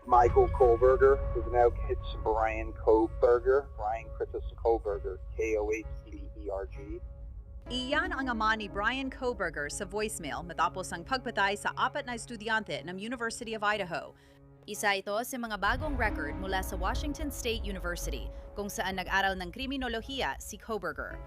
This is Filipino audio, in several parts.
Michael Kohlberger is now it's Brian Kohlberger, Brian Christopher Kohlberger, Kohberg. Iyan ang ama ni Brian Kohlberger sa voicemail matapos ang pagpatay sa 4 na estudyante ng University of Idaho. Isa ito sa mga bagong record mula sa Washington State University kung saan nag-aral ng kriminolohiya si Kohlberger.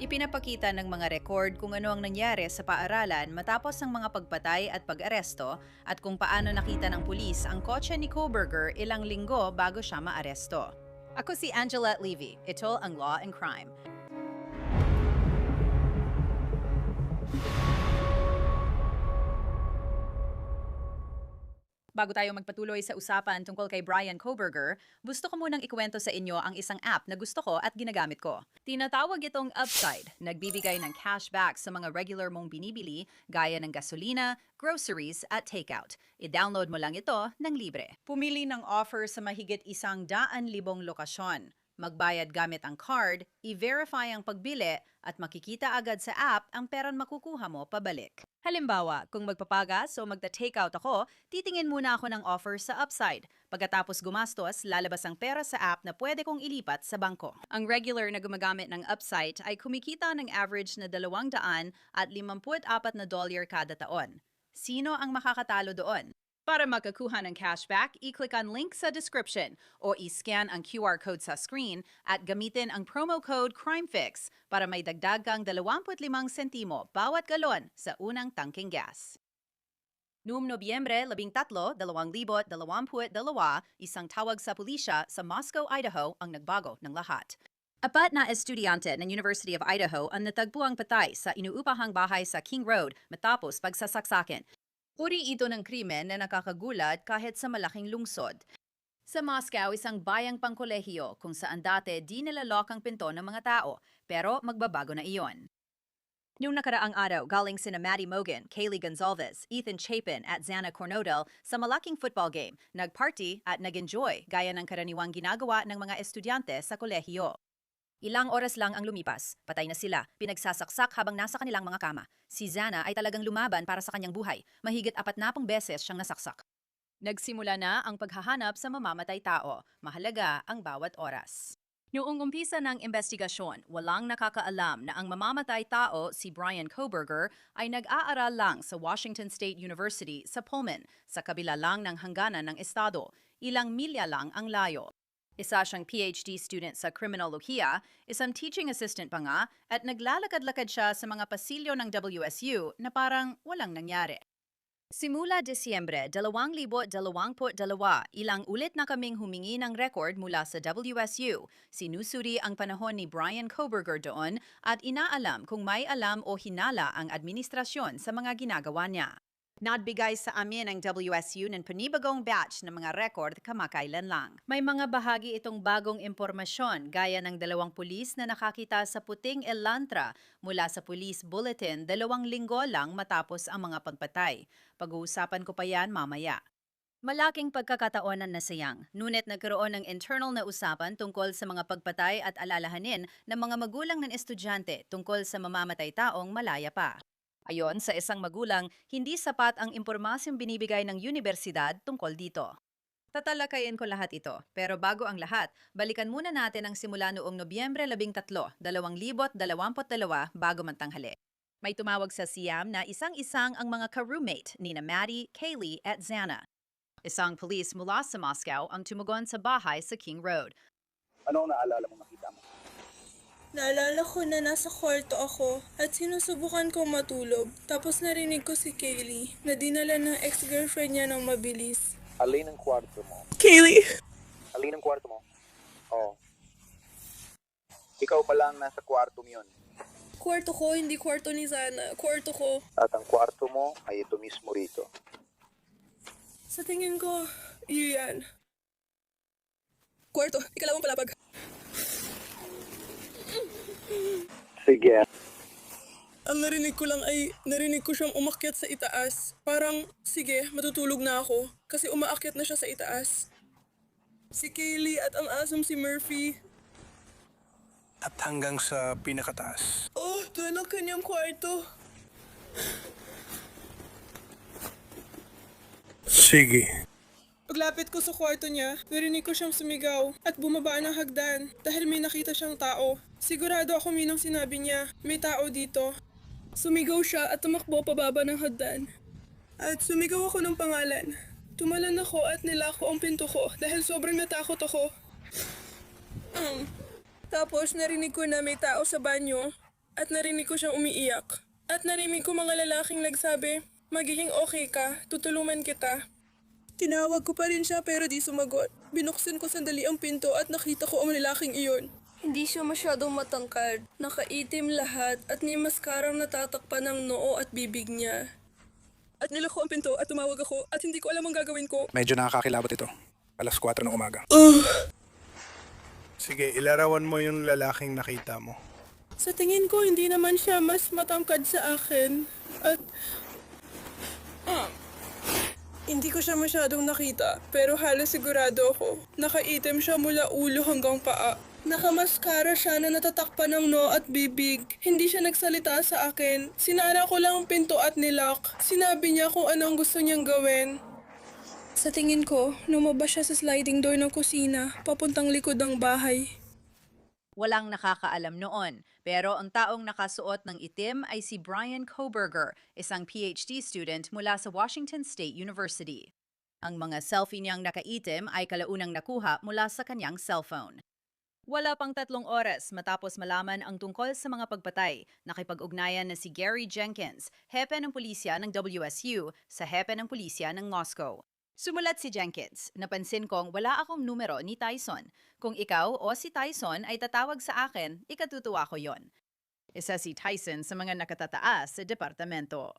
Ipinapakita ng mga record kung ano ang nangyari sa paaralan matapos ang mga pagpatay at pag-aresto at kung paano nakita ng pulis ang kotse ni Kohlberger ilang linggo bago siya maaresto. Ako si Angela Levy. Ito ang Law and Crime. Bago tayo magpatuloy sa usapan tungkol kay Brian Kohlberger, gusto ko munang ikwento sa inyo ang isang app na gusto ko at ginagamit ko. Tinatawag itong Upside. Nagbibigay ng cashback sa mga regular mong binibili gaya ng gasolina, groceries at takeout. I-download mo lang ito ng libre. Pumili ng offer sa mahigit 100,000 lokasyon. Magbayad gamit ang card, i-verify ang pagbili at makikita agad sa app ang perang makukuha mo pabalik. Halimbawa, kung magpapagas o magta-takeout ako, titingin muna ako ng offer sa Upside. Pagkatapos gumastos, lalabas ang pera sa app na pwede kong ilipat sa bangko. Ang regular na gumagamit ng Upside ay kumikita ng average na $254 kada taon. Sino ang makakatalo doon? Para makakuha ng cashback, i-click ang link sa description o i-scan ang QR code sa screen at gamitin ang promo code CRIMEFIX para may dagdag kang 25 sentimo bawat galon sa unang tangking gas. Noong Nobyembre 13, 2022, isang tawag sa pulisya sa Moscow, Idaho ang nagbago ng lahat. 4 na estudyante ng University of Idaho ang natagpuang patay sa inuupahang bahay sa King Road matapos pagsasaksakin. Uri ito ng krimen na nakakagulat kahit sa malaking lungsod. Sa Moscow, isang bayang pangkolehiyo kung saan dati di nilalok ang pinto ng mga tao, pero magbabago na iyon. Noong nakaraang araw, galing sina Maddie Mogan, Kaylee Gonzalez, Ethan Chapin at Xana Cornodel sa malaking football game, nagparty at nag-enjoy gaya ng karaniwang ginagawa ng mga estudyante sa kolehiyo. Ilang oras lang ang lumipas, patay na sila, pinagsasaksak habang nasa kanilang mga kama. Si Xana ay talagang lumaban para sa kanyang buhay, mahigit 40 beses siyang nasaksak. Nagsimula na ang paghahanap sa mamamatay tao, mahalaga ang bawat oras. Noong umpisa ng investigasyon, walang nakakaalam na ang mamamatay tao, si Brian Kohlberger, ay nag-aaral lang sa Washington State University sa Pullman, sa kabila lang ng hangganan ng estado, ilang milya lang ang layo. Isa siyang PhD student sa kriminolohiya, isang teaching assistant pa nga, at naglalakad-lakad siya sa mga pasilyo ng WSU na parang walang nangyari. Simula Disyembre 2022, ilang ulit na kaming humingi ng record mula sa WSU. Sinusuri ang panahon ni Brian Kohlberger doon at inaalam kung may alam o hinala ang administrasyon sa mga ginagawa niya. Nagbigay sa amin ang WSU ng panibagong batch ng mga record kamakailan lang. May mga bahagi itong bagong impormasyon gaya ng 2 pulis na nakakita sa puting Elantra mula sa police bulletin 2 linggo lang matapos ang mga pagpatay. Pag-uusapan ko pa yan mamaya. Malaking pagkakataon ang nasayang, ngunit nagkaroon ng internal na usapan tungkol sa mga pagpatay at alalahanin ng mga magulang ng estudyante tungkol sa mamamatay taong malaya pa. Ayon sa isang magulang, hindi sapat ang impormasyong binibigay ng universidad tungkol dito. Tatalakayin ko lahat ito, pero bago ang lahat, balikan muna natin ang simula noong Nobyembre 13, 2022 bago mantanghali. May tumawag sa Siam na isang-isang ang mga ka-roommate ni na Maddie, Kaylee at Xana. Isang pulis mula sa Moscow ang tumugon sa bahay sa King Road. Ano ang naalala mo nakita mo? Naalala ko na nasa kwarto ako at sinusubukan kong matulog. Tapos narinig ko si Kaylee na dinala ng ex-girlfriend niya ng mabilis. Alin ang kwarto mo? Kaylee! Alin ang kwarto mo? Oo. Ikaw pa lang nasa kwarto mo yun. Kwarto ko, hindi kwarto ni Xana. Kwarto ko. At ang kwarto mo ay ito mismo rito. Sa tingin ko, iyan. Kwarto, ikalawang palapag. Sige. Ang narinig ko lang ay narinig ko siyang umakyat sa itaas. Parang, sige, matutulog na ako. Kasi umaakyat na siya sa itaas. Si Kaylee at ang asom si Murphy. At hanggang sa pinakataas. Oh, doon ang kanyang kwarto. Sige. Paglapit ko sa kwarto niya, narinig ko siyang sumigaw at bumaba ng hagdan dahil may nakita siyang tao. Sigurado ako minang sinabi niya, may tao dito. Sumigaw siya at tumakbo pababa ng hagdan. At sumigaw ako ng pangalan. Tumalon ako at nilako ang pinto ko dahil sobrang natakot ako. Tapos narinig ko na may tao sa banyo at narinig ko siyang umiiyak. At narinig ko mga lalaking nagsabi, magiging okay ka, tutulungan kita. Tinawag ko pa rin siya pero di sumagot. Binuksan ko sandali ang pinto at nakita ko ang lalaking iyon. Hindi siya masyadong matangkad, nakaitim lahat at may maskarang natatakpan ng noo at bibig niya. At nilako ang pinto at tumawag ako at hindi ko alam ang gagawin ko. Medyo nakakakilabot ito. Alas 4 ng umaga. Sige, ilarawan mo yung lalaking nakita mo. Sa tingin ko, hindi naman siya mas matangkad sa akin. At hindi ko siya masyadong nakita, pero halos sigurado ako. Nakaitim siya mula ulo hanggang paa. Nakamaskara siya na natatakpan ng noo at bibig. Hindi siya nagsalita sa akin. Sinara ko lang ang pinto at nilock. Sinabi niya kung ano ang gusto niyang gawin. Sa tingin ko, lumabas siya sa sliding door ng kusina, papuntang likod ng bahay. Walang nakakaalam noon, pero ang taong nakasuot ng itim ay si Brian Koberger, isang PhD student mula sa Washington State University. Ang mga selfie niyang nakaitim ay kalaunang nakuha mula sa kanyang cellphone. Wala pang 3 oras matapos malaman ang tungkol sa mga pagpatay, nakipag-ugnayan na si Gary Jenkins, hepe ng pulisya ng WSU, sa hepe ng pulisya ng Moscow. Sumulat si Jenkins, napansin kong wala akong numero ni Tyson. Kung ikaw o si Tyson ay tatawag sa akin, ikatutuwa ko yon. Isa si Tyson sa mga nakatataas sa departamento.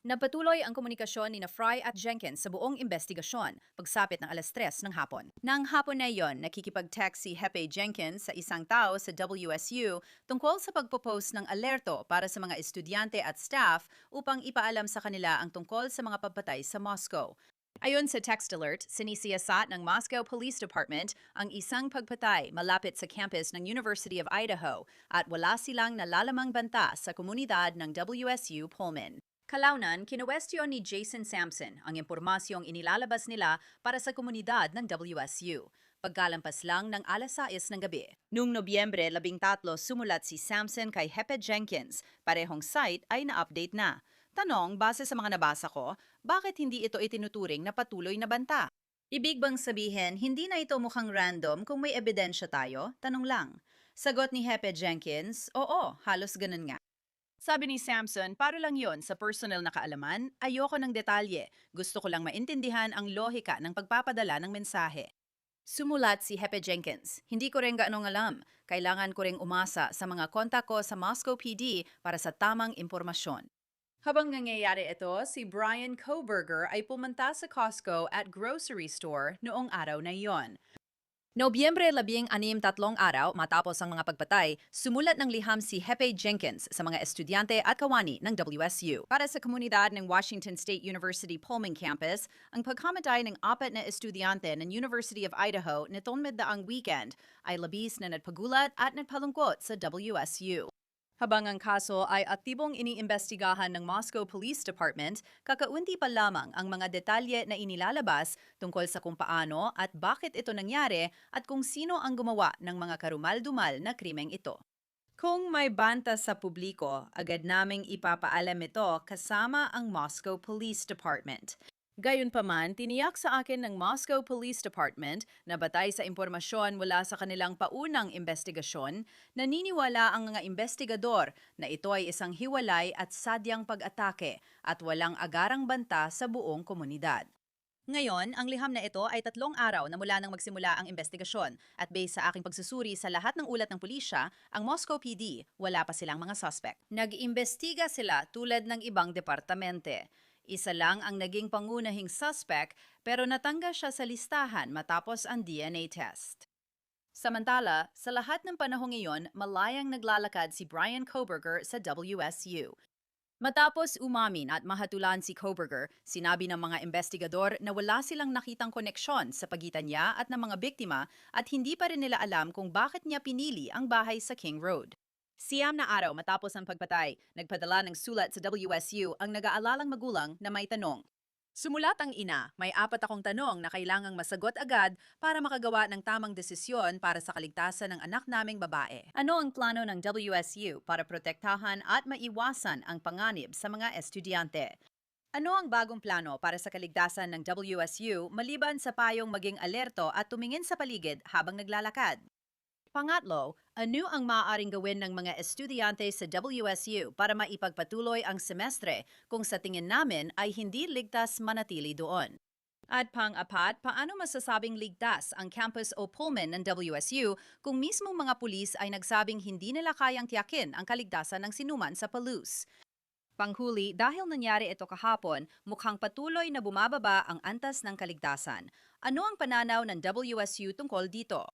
Napatuloy ang komunikasyon ni Fry at Jenkins sa buong investigasyon pagsapit ng alas 3 ng hapon. Nang hapon na iyon, nakikipag-text si Hepe Jenkins sa isang tao sa WSU tungkol sa pagpo-post ng alerto para sa mga estudyante at staff upang ipaalam sa kanila ang tungkol sa mga pagpatay sa Moscow. Ayon sa text alert, sinisiyasat ng Moscow Police Department ang isang pagpatay malapit sa campus ng University of Idaho at wala silang nalalamang banta sa komunidad ng WSU Pullman. Kalaunan, kinuwestiyon ni Jason Sampson ang impormasyong inilalabas nila para sa komunidad ng WSU. Pagkalampas lang ng alas 6 ng gabi. Noong Nobyembre 13, sumulat si Sampson kay Hepe Jenkins. Parehong site ay na-update na. Tanong, base sa mga nabasa ko, bakit hindi ito itinuturing na patuloy na banta? Ibig bang sabihin, hindi na ito mukhang random kung may ebidensya tayo? Tanong lang. Sagot ni Hepe Jenkins, oo, halos ganun nga. Sabi ni Sampson, para lang yon sa personal na kaalaman, ayoko ng detalye. Gusto ko lang maintindihan ang lohika ng pagpapadala ng mensahe. Sumulat si Hepe Jenkins, hindi ko rin gaanong alam. Kailangan ko ring umasa sa mga kontak ko sa Moscow PD para sa tamang impormasyon. Habang nangyayari ito, si Brian Koberger ay pumunta sa Costco at grocery store noong araw na iyon. Nobyembre 16, 3 araw matapos ang mga pagpatay, sumulat ng liham si Hepe Jenkins sa mga estudyante at kawani ng WSU. Para sa komunidad ng Washington State University Pullman Campus, ang pagkamatay ng 4 na estudyante ng University of Idaho nitong middaang weekend ay labis na nagpagulat at nagpalungkot sa WSU. Habang ang kaso ay aktibong iniimbestigahan ng Moscow Police Department, kakaunti pa lamang ang mga detalye na inilalabas tungkol sa kung paano at bakit ito nangyari at kung sino ang gumawa ng mga karumal-dumal na krimeng ito. Kung may banta sa publiko, agad naming ipapaalam ito kasama ang Moscow Police Department. Gayunpaman, tiniyak sa akin ng Moscow Police Department na batay sa impormasyon mula sa kanilang paunang investigasyon, naniniwala ang mga investigador na ito ay isang hiwalay at sadyang pag-atake at walang agarang banta sa buong komunidad. Ngayon, ang liham na ito ay 3 araw na mula nang magsimula ang investigasyon at based sa aking pagsusuri sa lahat ng ulat ng pulisya, ang Moscow PD, wala pa silang mga suspect. Nag-imbestiga sila tulad ng ibang departamente. Isa lang ang naging pangunahing suspect pero natanggal siya sa listahan matapos ang DNA test. Samantala, sa lahat ng panahong iyon, malayang naglalakad si Brian Koberger sa WSU. Matapos umamin at mahatulan si Koberger, sinabi ng mga investigador na wala silang nakitang koneksyon sa pagitan niya at ng mga biktima at hindi pa rin nila alam kung bakit niya pinili ang bahay sa King Road. 9 na araw matapos ang pagpatay, nagpadala ng sulat sa WSU ang nag-aalalang magulang na may tanong. Sumulat ang ina, may 4 akong tanong na kailangang masagot agad para makagawa ng tamang desisyon para sa kaligtasan ng anak naming babae. Ano ang plano ng WSU para protektahan at maiwasan ang panganib sa mga estudyante? Ano ang bagong plano para sa kaligtasan ng WSU maliban sa payong maging alerto at tumingin sa paligid habang naglalakad? Pangatlo, ano ang maaaring gawin ng mga estudyante sa WSU para maipagpatuloy ang semestre kung sa tingin namin ay hindi ligtas manatili doon? At pang-apat, paano masasabing ligtas ang campus o Pullman ng WSU kung mismong mga pulis ay nagsabing hindi nila kayang tiyakin ang kaligtasan ng sinuman sa Palouse? Panghuli, dahil nangyari ito kahapon, mukhang patuloy na bumababa ang antas ng kaligtasan. Ano ang pananaw ng WSU tungkol dito?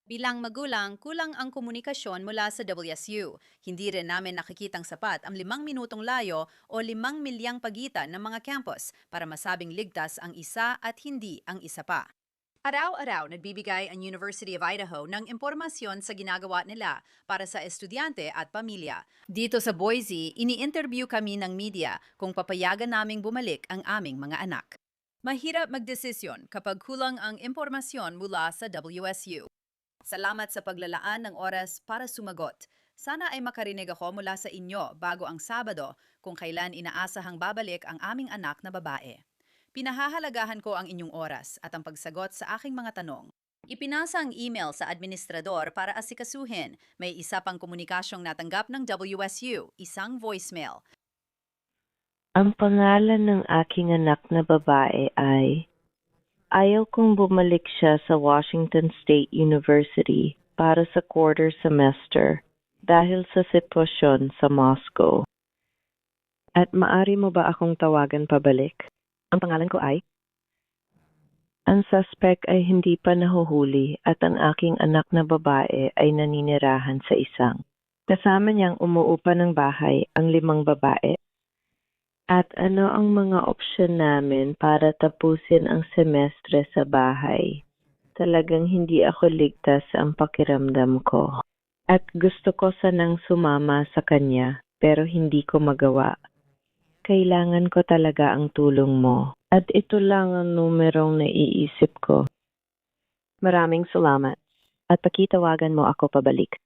Bilang magulang, kulang ang komunikasyon mula sa WSU. Hindi rin namin nakikitang sapat ang 5 minutong layo o 5 milyang pagitan ng mga campus para masabing ligtas ang isa at hindi ang isa pa. Araw-araw nagbibigay ang University of Idaho ng impormasyon sa ginagawa nila para sa estudyante at pamilya. Dito sa Boise, ini-interview kami ng media kung papayagan naming bumalik ang aming mga anak. Mahirap magdesisyon kapag kulang ang impormasyon mula sa WSU. Salamat sa paglalaan ng oras para sumagot. Sana ay makarinig ako mula sa inyo bago ang Sabado kung kailan inaasahang babalik ang aming anak na babae. Pinahahalagahan ko ang inyong oras at ang pagsagot sa aking mga tanong. Ipinasa ang email sa administrador para asikasuhin. May isa pang komunikasyong natanggap ng WSU, isang voicemail. Ang pangalan ng aking anak na babae ay ayaw kong bumalik siya sa Washington State University para sa quarter semester dahil sa sitwasyon sa Moscow. At maari mo ba akong tawagan pabalik? Ang pangalan ko ay? Ang suspect ay hindi pa nahuhuli at ang aking anak na babae ay naninirahan sa isang. Kasama niyang umuupa ng bahay ang 5 babae. At ano ang mga opsyon namin para tapusin ang semestre sa bahay? Talagang hindi ako ligtas sa ang pakiramdam ko. At gusto ko sanang sumama sa kanya pero hindi ko magawa. Kailangan ko talaga ang tulong mo. At ito lang ang numerong naiisip ko. Maraming salamat. At pakitawagan mo ako pabalik.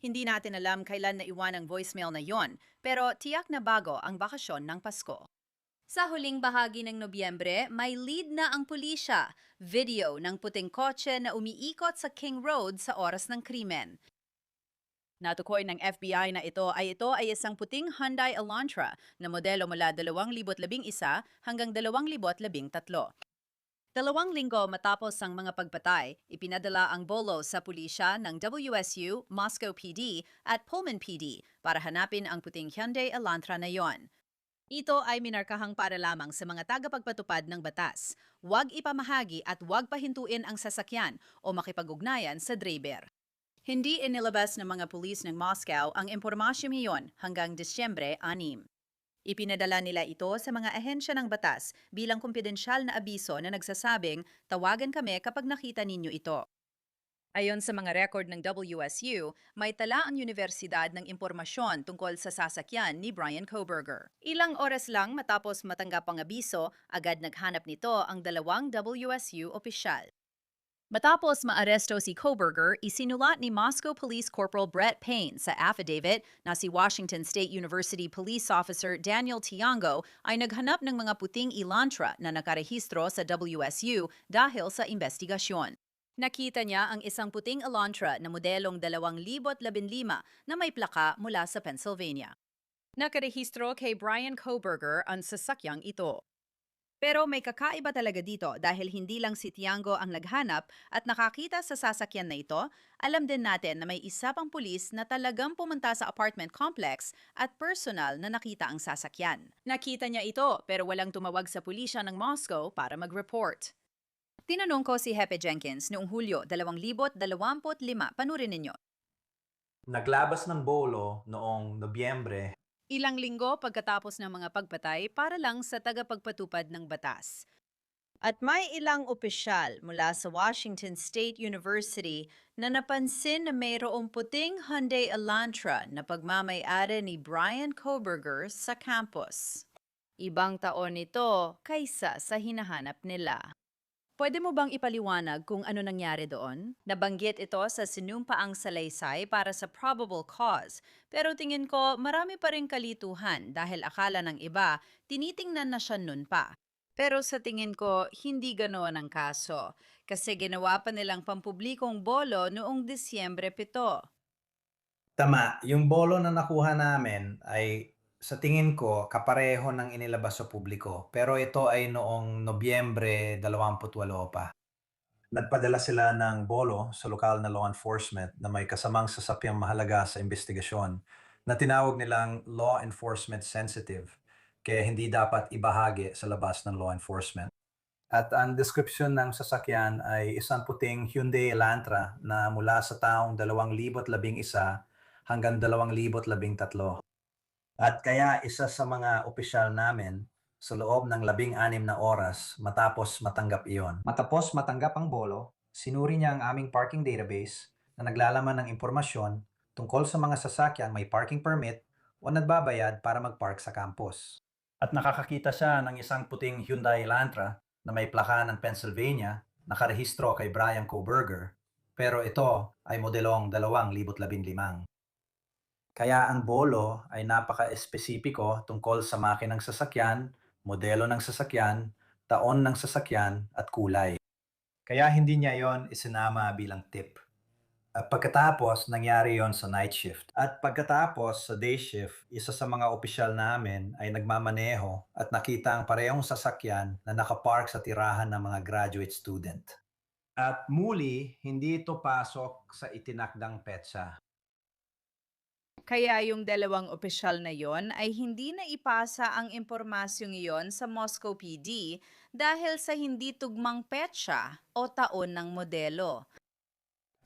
Hindi natin alam kailan naiwan ang voicemail na yon, pero tiyak na bago ang bakasyon ng Pasko. Sa huling bahagi ng Nobyembre, may lead na ang pulisya. Video ng puting kotse na umiikot sa King Road sa oras ng krimen. Natukoy ng FBI na ito ay isang puting Hyundai Elantra na modelo mula 2011 hanggang 2013. 2 linggo matapos ang mga pagpatay, ipinadala ang bolo sa pulisya ng WSU, Moscow PD at Pullman PD para hanapin ang puting Hyundai Elantra na yon. Ito ay minarkahang para lamang sa mga tagapagpatupad ng batas. Huwag ipamahagi at huwag pahintuin ang sasakyan o makipag-ugnayan sa driver. Hindi inilabas ng mga pulis ng Moscow ang impormasyong iyon hanggang Disyembre 6. Ipinadala nila ito sa mga ahensya ng batas bilang kumpidensyal na abiso na nagsasabing tawagan kami kapag nakita ninyo ito. Ayon sa mga record ng WSU, may tala ang universidad ng impormasyon tungkol sa sasakyan ni Brian Kohberger. Ilang oras lang matapos matanggap ang abiso, agad naghanap nito ang 2 WSU opisyal. Matapos maaresto si Kohberger, isinulat ni Moscow Police Corporal Brett Payne sa affidavit na si Washington State University Police Officer Daniel Tiango ay naghanap ng mga puting Elantra na nakarehistro sa WSU dahil sa investigasyon. Nakita niya ang isang puting Elantra na modelong 2015 na may plaka mula sa Pennsylvania. Nakarehistro kay Brian Kohberger ang sasakyang ito. Pero may kakaiba talaga dito dahil hindi lang si Tiango ang naghanap at nakakita sa sasakyan na ito, alam din natin na may isa pang pulis na talagang pumunta sa apartment complex at personal na nakita ang sasakyan. Nakita niya ito pero walang tumawag sa pulisya ng Moscow para mag-report. Tinanong ko si Hepe Jenkins noong Hulyo 2025. Panurin ninyo. Naglabas ng bolo noong Nobyembre. Ilang linggo pagkatapos ng mga pagpatay para lang sa tagapagpatupad ng batas. At may ilang opisyal mula sa Washington State University na napansin na mayroong puting Hyundai Elantra na pagmamay-ari ni Brian Kohberger sa campus. Ibang taon ito kaysa sa hinahanap nila. Pwede mo bang ipaliwanag kung ano nangyari doon? Nabanggit ito sa sinumpaang salaysay para sa probable cause, pero tingin ko marami pa rin kalituhan dahil akala ng iba, tinitingnan na siya nun pa. Pero sa tingin ko, hindi ganoon ang kaso, kasi ginawa pa nilang pampublikong bolo noong Disyembre 7. Tama, yung bolo na nakuha namin ay sa tingin ko kapareho ng inilabas sa publiko. Pero ito ay noong Nobyembre 28 pa. Nagpadala sila ng bolo sa lokal na law enforcement na may kasamang sasakyang mahalaga sa investigasyon na tinawag nilang law enforcement sensitive, kaya hindi dapat ibahagi sa labas ng law enforcement. At ang description ng sasakyan ay isang puting Hyundai Elantra na mula sa taong 2011 hanggang 2013. At kaya isa sa mga opisyal namin sa loob ng 16 na oras matapos matanggap iyon. Matapos matanggap ang bolo, sinuri niya ang aming parking database na naglalaman ng impormasyon tungkol sa mga sasakyang may parking permit o nagbabayad para mag-park sa campus. At nakakakita siya ng isang puting Hyundai Elantra na may plaka ng Pennsylvania, nakarehistro kay Brian Koberger, pero ito ay modelong 2015. Kaya ang bolo ay napaka-espesipiko tungkol sa makinang sasakyan, modelo ng sasakyan, taon ng sasakyan at kulay. Kaya hindi niya yon isinama bilang tip. At pagkatapos, nangyari yon sa night shift. At pagkatapos sa day shift, isa sa mga opisyal namin ay nagmamaneho at nakita ang parehong sasakyan na nakapark sa tirahan ng mga graduate student. At muli, hindi ito pasok sa itinakdang petsa. Kaya yung dalawang opisyal na yon ay hindi na ipasa ang impormasyong iyon sa Moscow PD dahil sa hindi tugmang petsa o taon ng modelo.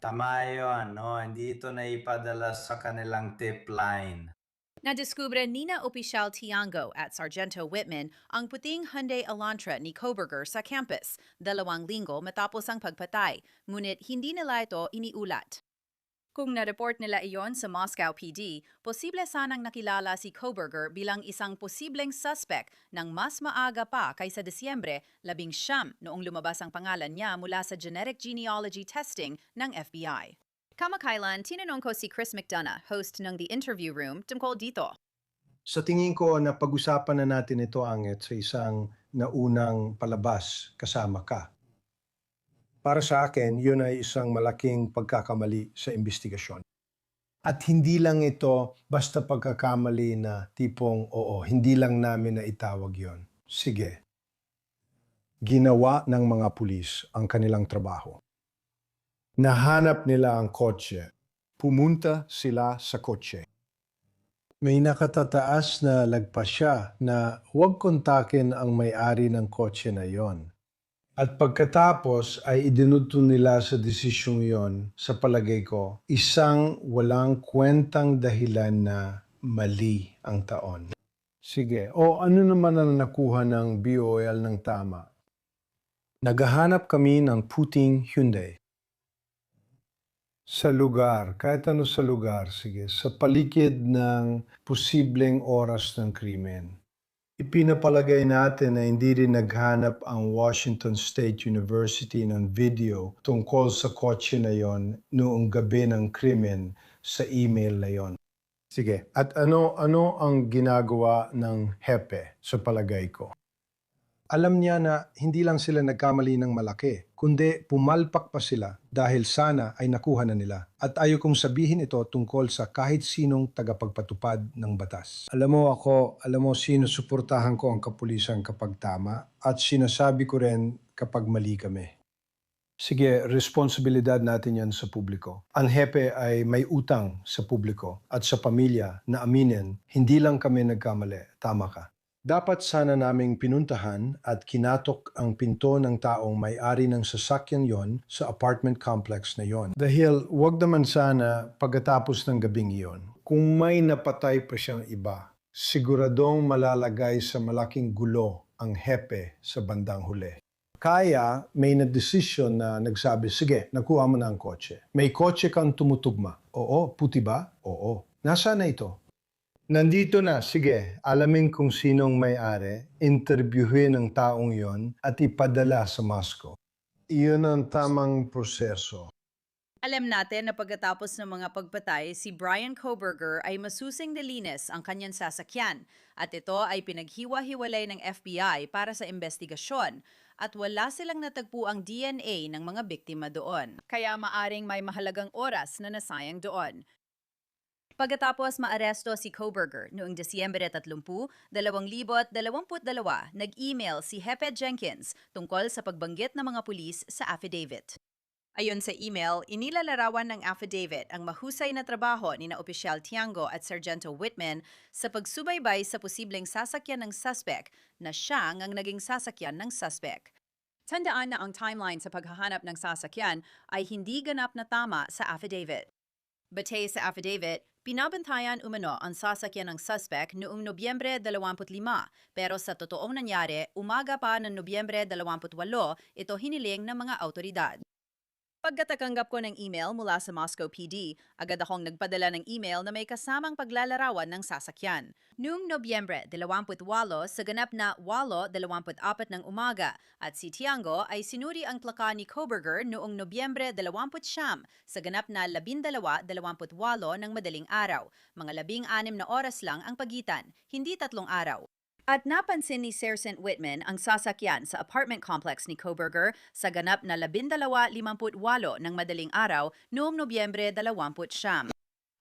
Tama yun, no? Hindi ito na ipadala sa kanilang tip line. Nadiskubre ni na Opisyal Tiango at Sargento Whitman ang puting Hyundai Elantra ni Koberger sa campus 2 linggo matapos ang pagpatay, ngunit hindi nila ito iniulat. Kung na-report nila iyon sa Moscow PD, posible sanang nakilala si Koberger bilang isang posibleng suspect ng mas maaga pa kaysa Disyembre 19 noong lumabas ang pangalan niya mula sa genetic genealogy testing ng FBI. Kamakailan, tinanong ko si Chris McDonough, host ng The Interview Room, tungkol dito. Sa tingin ko na pag-usapan na natin ito, Anget, sa isang naunang palabas kasama ka. Para sa akin, yun ay isang malaking pagkakamali sa investigasyon. At hindi lang ito basta pagkakamali na tipong oo, hindi lang namin na itawag yon. Sige. Ginawa ng mga pulis ang kanilang trabaho. Nahanap nila ang kotse. Pumunta sila sa kotse. May nakatataas na lagpasya na huwag kontakin ang may-ari ng kotse na yon. At pagkatapos ay idinudto nila sa desisyong yon, sa palagay ko, isang walang kwentang dahilan na mali ang taon. Sige, o ano naman ang nakuha ng BOL ng tama? Naghahanap kami ng puting Hyundai. Sa lugar, kahit ano sa lugar, sige, sa paligid ng posibleng oras ng krimen. Ipinapalagay natin na hindi rin naghanap ang Washington State University ng video tungkol sa kotse na yon noong gabi ng krimen sa email na yon. Sige, at ano ang ginagawa ng hepe sa palagay ko? Alam niya na hindi lang sila nagkamali ng malaki, kundi pumalpak pa sila dahil sana ay nakuha na nila. At ayaw kong sabihin ito tungkol sa kahit sinong tagapagpatupad ng batas. Alam mo sino suportahan ko ang kapulisan kapag tama at sinasabi ko rin kapag mali kami. Sige, responsibilidad natin yan sa publiko. Ang hepe ay may utang sa publiko at sa pamilya na aminin, hindi lang kami nagkamali, tama ka. Dapat sana naming pinuntahan at kinatok ang pinto ng taong may-ari ng sasakyan yon sa apartment complex na yon. Dahil wag naman sana pagkatapos ng gabing iyon. Kung may napatay pa siyang iba, siguradong malalagay sa malaking gulo ang hepe sa bandang huli. Kaya may na-desisyon na nagsabi, sige, nakuha mo na ang kotse. May kotse kang tumutugma. Oo, puti ba? Oo. Nasaan na ito? Nandito na, sige, alamin kung sinong may-ari, interviewin ang taong yon at ipadala sa Moscow. Iyon ang tamang proseso. Alam natin na pagkatapos ng mga pagpatay, si Brian Kohberger ay masusing nilinis ang kanyang sasakyan at ito ay pinaghiwa-hiwalay ng FBI para sa investigasyon at wala silang natagpuang DNA ng mga biktima doon. Kaya maaring may mahalagang oras na nasayang doon. Pagkatapos maaresto si Kohberger noong Disyembre 30, 2022, nag-email si Hepe Jenkins tungkol sa pagbanggit ng mga pulis sa affidavit. Ayon sa email, inilalarawan ng affidavit ang mahusay na trabaho ni na Opisyal Tiangco at Sargento Whitman sa pagsubaybay sa posibleng sasakyan ng suspect na siyang ang naging sasakyan ng suspect. Tandaan na ang timeline sa paghahanap ng sasakyan ay hindi ganap na tama sa affidavit. Batay sa affidavit, pinabantayan umano ang sasakyan ng suspect noong Nobyembre 25, pero sa totoong nangyari, umaga pa ng Nobyembre 28, ito hiniling ng mga autoridad. Pagkatakanggap ko ng email mula sa Moscow PD, agad akong nagpadala ng email na may kasamang paglalarawan ng sasakyan. Noong Nobyembre 28 sa ganap na 8:24 ng umaga at si Tiangco ay sinuri ang plaka ni Kohberger noong Nobyembre 29 sa ganap na 12:28 ng madaling araw. Mga 16 na oras lang ang pagitan, hindi 3 araw. At napansin ni Sergeant Whitman ang sasakyan sa apartment complex ni Kohberger sa ganap na 12:58 ng madaling araw noong Nobyembre 29.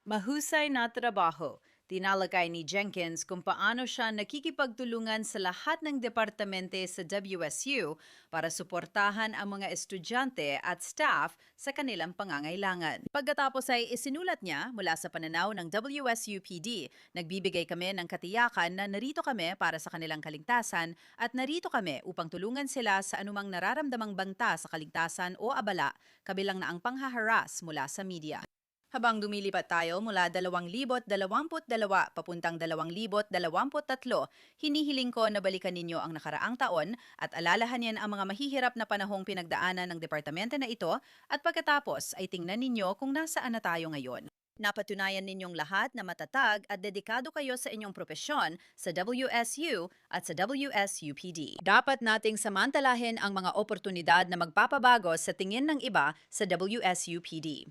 Mahusay na trabaho. Tinalakay ni Jenkins kung paano siya nakikipagtulungan sa lahat ng departamente sa WSU para suportahan ang mga estudyante at staff sa kanilang pangangailangan. Pagkatapos ay isinulat niya mula sa pananaw ng WSU PD, nagbibigay kami ng katiyakan na narito kami para sa kanilang kaligtasan at narito kami upang tulungan sila sa anumang nararamdamang banta sa kaligtasan o abala, kabilang na ang panghaharas mula sa media. Habang dumilipat tayo mula 2022 papuntang 2023, hinihiling ko na balikan ninyo ang nakaraang taon at alalahanin ang mga mahihirap na panahong pinagdaanan ng departamento na ito at pagkatapos ay tingnan ninyo kung nasaan na tayo ngayon. Napatunayan ninyong lahat na matatag at dedikado kayo sa inyong propesyon sa WSU at sa WSUPD. Dapat nating samantalahin ang mga oportunidad na magpapabago sa tingin ng iba sa WSUPD.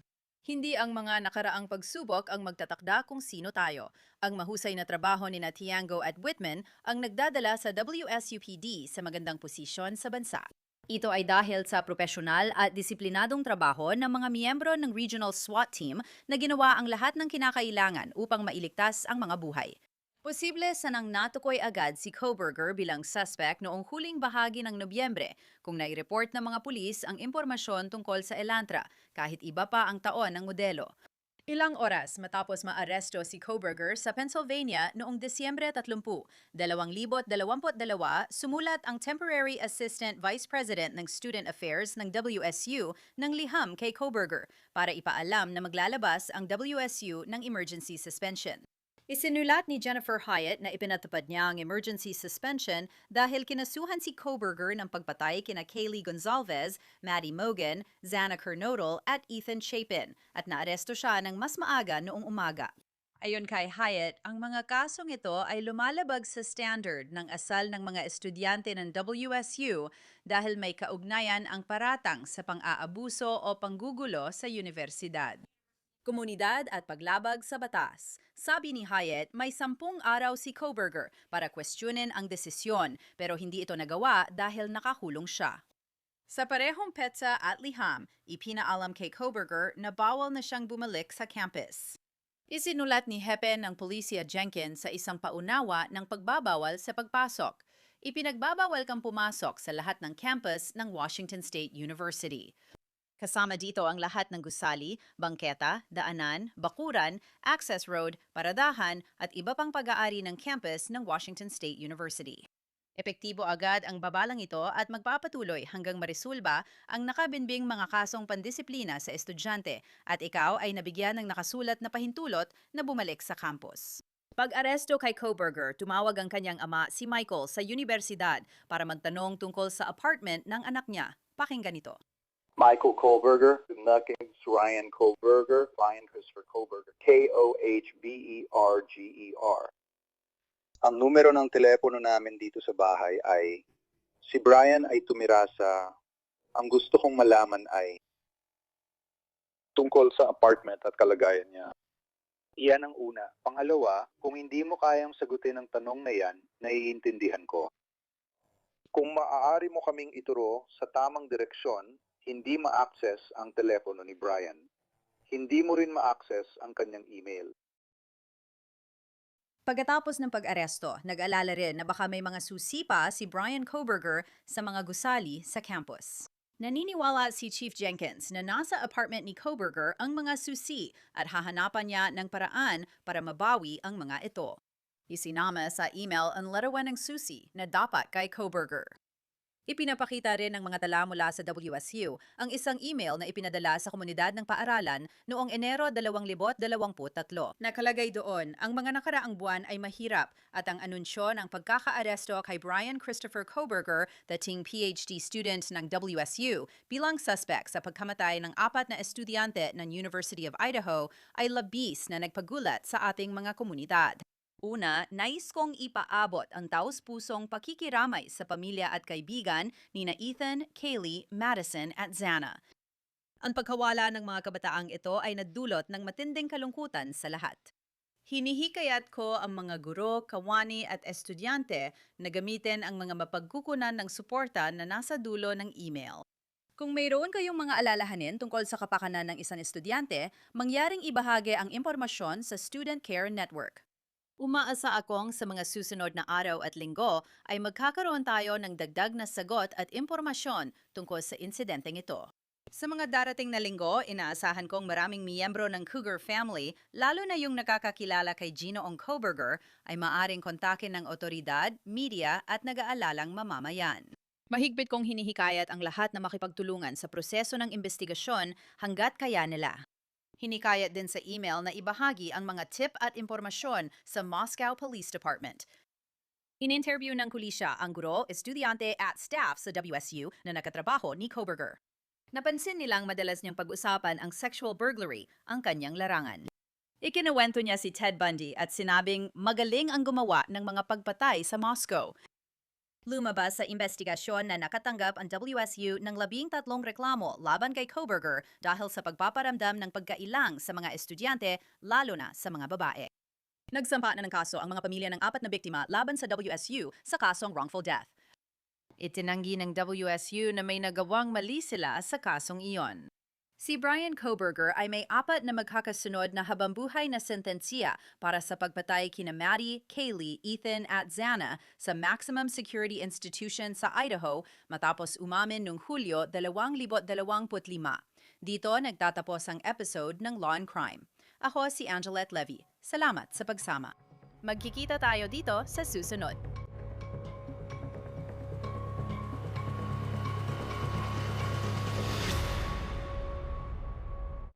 Hindi ang mga nakaraang pagsubok ang magtatakda kung sino tayo. Ang mahusay na trabaho ni Tiangco at Whitman ang nagdadala sa WSUPD sa magandang posisyon sa bansa. Ito ay dahil sa propesyonal at disiplinadong trabaho ng mga miyembro ng Regional SWAT Team na ginawa ang lahat ng kinakailangan upang mailigtas ang mga buhay. Posible sanang natukoy agad si Kohberger bilang suspect noong huling bahagi ng Nobyembre kung nai-report ng mga pulis ang impormasyon tungkol sa Elantra kahit iba pa ang taon ng modelo. Ilang oras matapos maaresto si Kohberger sa Pennsylvania noong Disyembre 30, 2022, sumulat ang Temporary Assistant Vice President ng Student Affairs ng WSU ng liham kay Kohberger para ipaalam na maglalabas ang WSU ng emergency suspension. Isinulat ni Jennifer Hyatt na ipinatupad niya ang emergency suspension dahil kinasuhan si Kohberger ng pagpatay kina Kaylee Gonzalez, Maddie Mogan, Xana Kernodle at Ethan Chapin at naaresto siya ng mas maaga noong umaga. Ayon kay Hyatt, ang mga kasong ito ay lumalabag sa standard ng asal ng mga estudyante ng WSU dahil may kaugnayan ang paratang sa pang-aabuso o panggugulo sa universidad. Komunidad at paglabag sa batas. Sabi ni Hyatt, may 10 araw si Kohberger para questionin ang desisyon pero hindi ito nagawa dahil nakakulong siya. Sa parehong petsa at liham, ipinaalam kay Kohberger na bawal na siyang bumalik sa campus. Isinulat ni Hepe ng Policia Jenkins sa isang paunawa ng pagbabawal sa pagpasok. Ipinagbabawal kang pumasok sa lahat ng campus ng Washington State University. Kasama dito ang lahat ng gusali, bangketa, daanan, bakuran, access road, paradahan at iba pang pag-aari ng campus ng Washington State University. Epektibo agad ang babalang ito at magpapatuloy hanggang marisulba ang nakabinbing mga kasong pandisiplina sa estudyante at ikaw ay nabigyan ng nakasulat na pahintulot na bumalik sa campus. Pag-aresto kay Kohberger, tumawag ang kanyang ama si Michael sa universidad para magtanong tungkol sa apartment ng anak niya. Pakinggan ito. Michael Kohlberger, Nuggets, Ryan Kohlberger, Ryan Christopher Kohlberger, Kohberger. Ang numero ng telepono namin dito sa bahay ay, si Brian ay tumira sa, ang gusto kong malaman ay, tungkol sa apartment at kalagayan niya. Iyan ang una. Pangalawa, kung hindi mo kayang sagutin ang tanong na yan, naiintindihan ko. Kung maaari mo kaming ituro sa tamang direksyon, hindi ma-access ang telepono ni Brian. Hindi mo rin ma-access ang kanyang email. Pagkatapos ng pag-aresto, nag-alala rin na baka may mga susi pa si Brian Kohlberger sa mga gusali sa campus. Naniniwala si Chief Jenkins na nasa apartment ni Kohlberger ang mga susi at hahanapan niya ng paraan para mabawi ang mga ito. Isinama sa email ang larawan ng susi na dapat kay Kohlberger. Ipinapakita rin ng mga tala mula sa WSU ang isang email na ipinadala sa komunidad ng paaralan noong Enero 2023. Nakalagay doon, ang mga nakaraang buwan ay mahirap at ang anunsyo ng pagkakaaresto kay Brian Christopher Kohlberger, dating PhD student ng WSU, bilang suspect sa pagkamatay ng 4 na estudyante ng University of Idaho ay labis na nagpagulat sa ating mga komunidad. Una, nais kong ipaabot ang taus-pusong pakikiramay sa pamilya at kaibigan ni na Ethan, Kaylee, Madison at Xana. Ang pagkawala ng mga kabataang ito ay nagdulot ng matinding kalungkutan sa lahat. Hinihikayat ko ang mga guro, kawani at estudyante na gamitin ang mga mapagkukunan ng suporta na nasa dulo ng email. Kung mayroon kayong mga alalahanin tungkol sa kapakanan ng isang estudyante, mangyaring ibahagi ang impormasyon sa Student Care Network. Umaasa akong sa mga susunod na araw at linggo ay magkakaroon tayo ng dagdag na sagot at impormasyon tungkol sa insidenteng ito. Sa mga darating na linggo, inaasahan kong maraming miyembro ng Cougar family, lalo na yung nakakakilala kay Ginoong Kohlberger, ay maaring kontakin ng otoridad, media at nag-aalalang mamamayan. Mahigpit kong hinihikayat ang lahat na makipagtulungan sa proseso ng investigasyon hanggat kaya nila. Hinikayat din sa email na ibahagi ang mga tip at impormasyon sa Moscow Police Department. In-interview ng kulisya ang guro, estudyante at staff sa WSU na nakatrabaho ni Kohlberger. Napansin nilang madalas niyang pag-usapan ang sexual burglary, ang kanyang larangan. Ikinawento niya si Ted Bundy at sinabing magaling ang gumawa ng mga pagpatay sa Moscow. Lumabas sa investigasyon na nakatanggap ang WSU ng 13 reklamo laban kay Kohlberger dahil sa pagpaparamdam ng pagkailang sa mga estudyante, lalo na sa mga babae. Nagsampa na ng kaso ang mga pamilya ng 4 na biktima laban sa WSU sa kasong wrongful death. Itinanggi ng WSU na may nagawang mali sila sa kasong iyon. Si Brian Kohlberger ay may 4 na magkakasunod na habambuhay na sentensiya para sa pagpatay kina Maddie, Kaylee, Ethan at Xana sa Maximum Security Institution sa Idaho matapos umamin noong Hulyo 2025. Dito nagtatapos ang episode ng Law and Crime. Ako si Angelette Levy. Salamat sa pagsama. Magkikita tayo dito sa susunod.